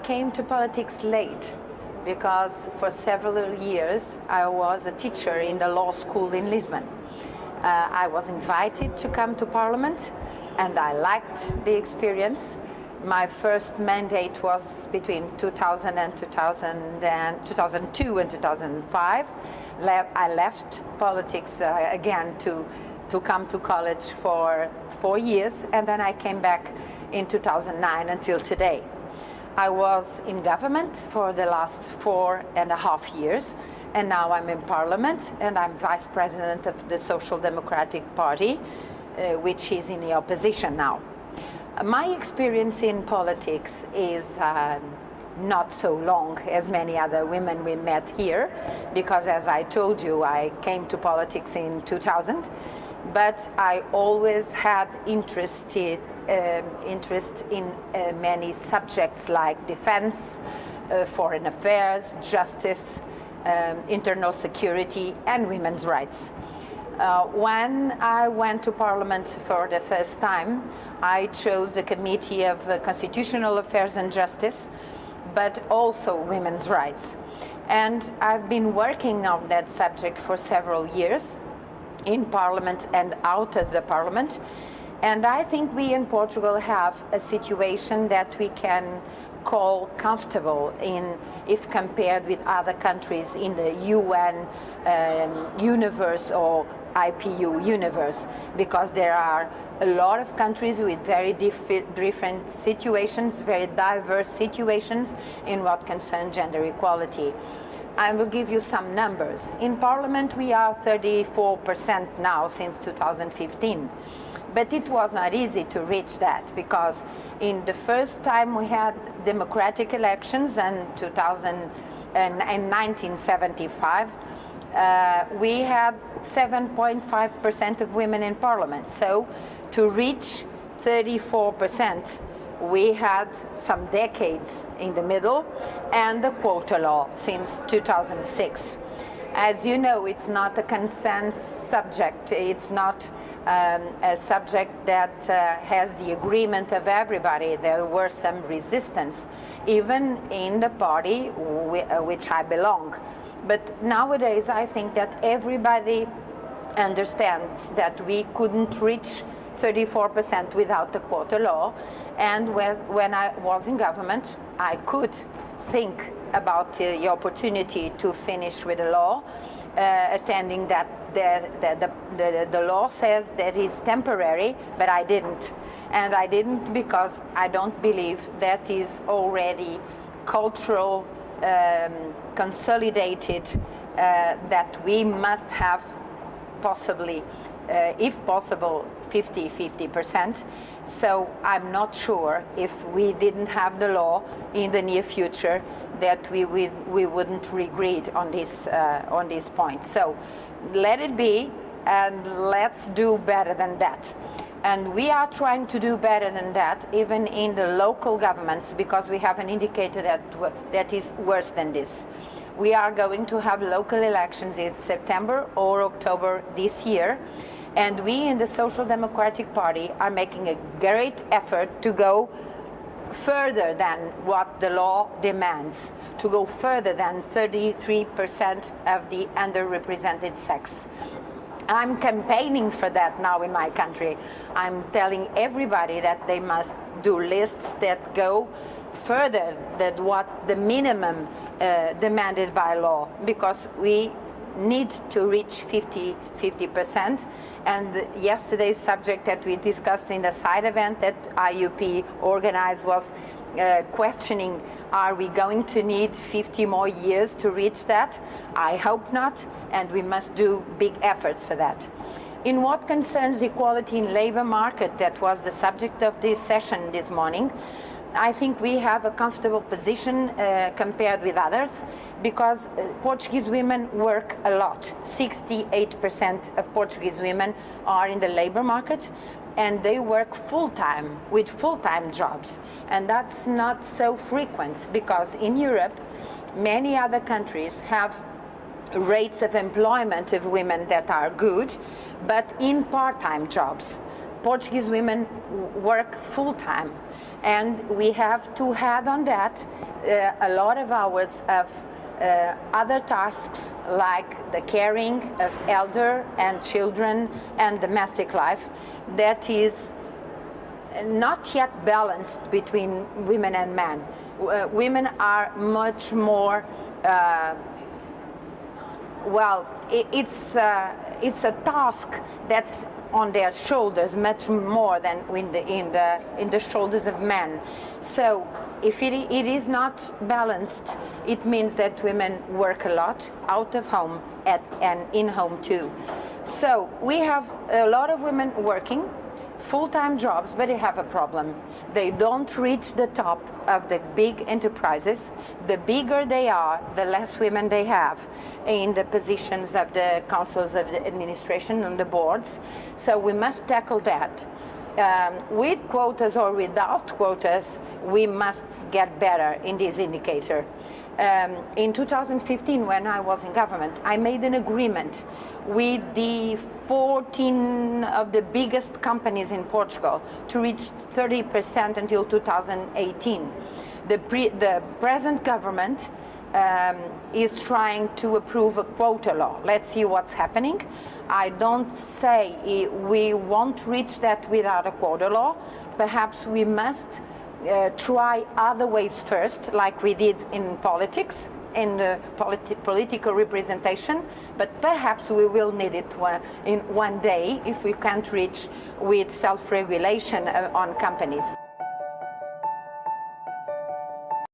came to politics late because for several years I was a teacher in the law school in Lisbon. I was invited to come to Parliament and I liked the experience. My first mandate was between 2000 and 2002 and 2005. I left politics again to come to college for 4 years, and then I came back in 2009 until today. I was in government for the last 4.5 years, and now I'm in Parliament, and I'm Vice President of the Social Democratic Party, which is in the opposition now. My experience in politics is not so long as many other women we met here, because as I told you, I came to politics in 2000, but I always had interest in many subjects like defense, foreign affairs, justice, internal security, and women's rights. When I went to Parliament for the first time, I chose the Committee of Constitutional Affairs and Justice, but also women's rights. And I've been working on that subject for several years, in Parliament and out of the Parliament. And I think we in Portugal have a situation that we can call comfortable if compared with other countries in the UN universe or IPU universe, because there are a lot of countries with very different situations, very diverse situations in what concerns gender equality. I will give you some numbers. In Parliament we are 34% now since 2015, but it was not easy to reach that, because in the first time we had democratic elections in 1975, we had 7.5% of women in Parliament. So to reach 34%, we had some decades in the middle, and the quota law since 2006. As you know, it's not a consensus subject. It's not a subject that has the agreement of everybody. There were some resistance, even in the party which I belong. But nowadays, I think that everybody understands that we couldn't reach 34% without the quota law. And when I was in government, I could think about the opportunity to finish with the law, attending that the law says that it's temporary, but I didn't. And I didn't because I don't believe that is already cultural, consolidated, that we must have possibly, if possible, 50%. So I'm not sure if we didn't have the law in the near future that we wouldn't regret on this point. So let it be, and let's do better than that. And we are trying to do better than that, even in the local governments, because we have an indicator that is worse than this. We are going to have local elections in September or October this year, and we in the Social Democratic Party are making a great effort to go further than what the law demands, to go further than 33% of the underrepresented sex. I'm campaigning for that now in my country. I'm telling everybody that they must do lists that go further than what the minimum demanded by law, because we need to reach 50%. And yesterday's subject that we discussed in the side event that IUP organized was questioning, are we going to need 50 more years to reach that? I hope not, and we must do big efforts for that. In what concerns equality in labor market, that was the subject of this session this morning, I think we have a comfortable position compared with others, because Portuguese women work a lot. 68% of Portuguese women are in the labor market, and they work full-time, with full-time jobs. And that's not so frequent, because in Europe, many other countries have rates of employment of women that are good, but in part-time jobs. Portuguese women work full-time. And we have to add on that a lot of hours of other tasks like the caring of elder and children and domestic life that is not yet balanced between women and men. Women are much more it's a task that's on their shoulders much more than in the shoulders of men. So if it is not balanced, it means that women work a lot out of home and in home too. So we have a lot of women working full-time jobs, but they have a problem. They don't reach the top of the big enterprises. The bigger they are, the less women they have in the positions of the councils of the administration and the boards. So we must tackle that. With quotas or without quotas, we must get better in this indicator. In 2015, when I was in government, I made an agreement with the 14 of the biggest companies in Portugal to reach 30% until 2018. The present government is trying to approve a quota law. Let's see what's happening. I don't say we won't reach that without a quota law. Perhaps we must try other ways first, like we did in politics, in the political representation, but perhaps we will need it in one day if we can't reach with self-regulation on companies.